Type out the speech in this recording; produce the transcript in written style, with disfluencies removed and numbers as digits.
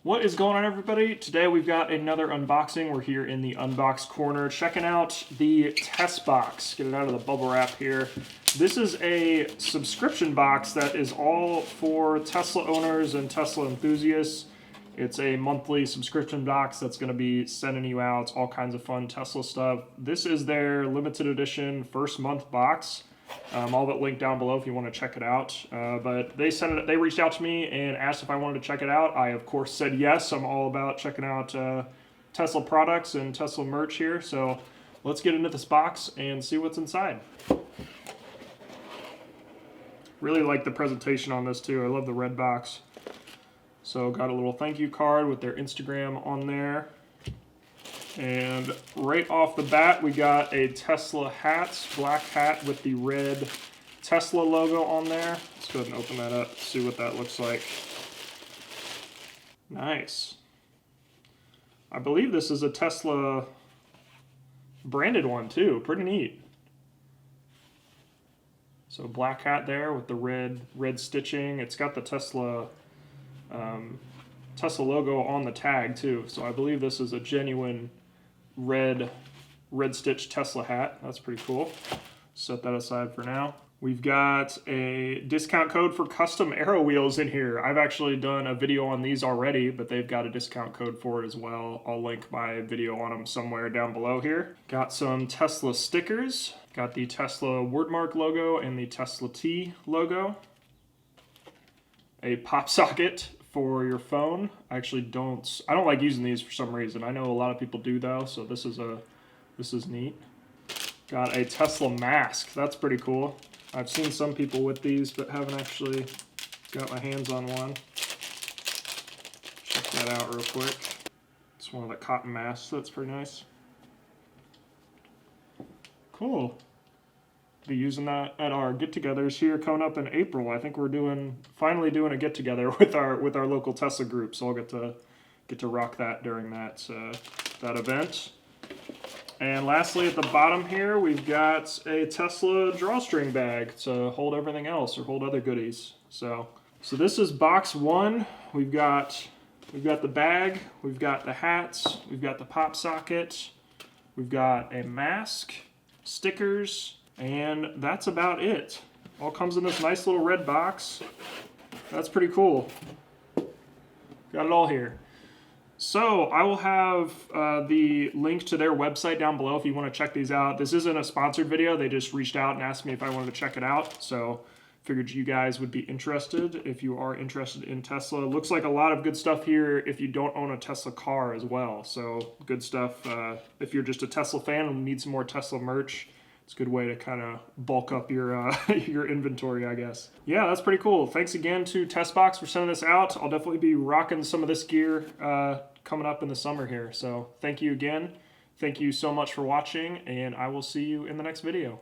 What is going on, everybody? Today we've got another unboxing. We're here in the unbox corner checking out the Tesbox. Get it out of the bubble wrap here. This is a subscription box that is all for Tesla owners and Tesla enthusiasts. It's a monthly subscription box that's going to be sending you out all kinds of fun Tesla stuff. This is their limited edition first month box. All that linked down below if you want to check it out. But they reached out to me and asked if I wanted to check it out. I of course said yes. I'm all about checking out Tesla products and Tesla merch here. So let's get into this box and see what's inside. Really like the presentation on this too. I love the red box. So got a little thank you card with their Instagram on there. And right off the bat, we got a Tesla hat, black hat with the red Tesla logo on there. Let's go ahead and open that up, see what that looks like. Nice. I believe this is a Tesla branded one too, pretty neat. So black hat there with the red stitching. It's got the Tesla logo on the tag too. So I believe this is a genuine red stitch Tesla hat. That's pretty cool. Set that aside for now. We've got a discount code for custom aero wheels in here. I've actually done a video on these already, but they've got a discount code for it as well. I'll link my video on them somewhere down below here. Got some Tesla stickers. Got the Tesla wordmark logo and the Tesla T logo. A pop socket for your phone. I don't like using these for some reason. I know a lot of people do though, so this is neat. Got a Tesla mask. That's pretty cool. I've seen some people with these, but haven't actually got my hands on one. Check that out real quick. It's one of the cotton masks. That's pretty nice. Cool. Be using that at our get-togethers here coming up in April. I think we're finally doing a get-together with our local Tesla group, so I'll get to rock that during that event. And lastly, at the bottom here, we've got a Tesla drawstring bag to hold everything else or hold other goodies. So this is box one. We've got the bag, we've got the hats, we've got the pop socket, we've got a mask, stickers. And that's about it. All comes in this nice little red box. That's pretty cool. Got it all here. So I will have the link to their website down below if you want to check these out. This isn't a sponsored video. They just reached out and asked me if I wanted to check it out. So figured you guys would be interested if you are interested in Tesla. Looks like a lot of good stuff here if you don't own a Tesla car as well. So good stuff if you're just a Tesla fan and need some more Tesla merch. It's a good way to kind of bulk up your your inventory, I guess. Yeah, that's pretty cool. Thanks again to Tesbox for sending this out. I'll definitely be rocking some of this gear coming up in the summer here. So thank you again. Thank you so much for watching, and I will see you in the next video.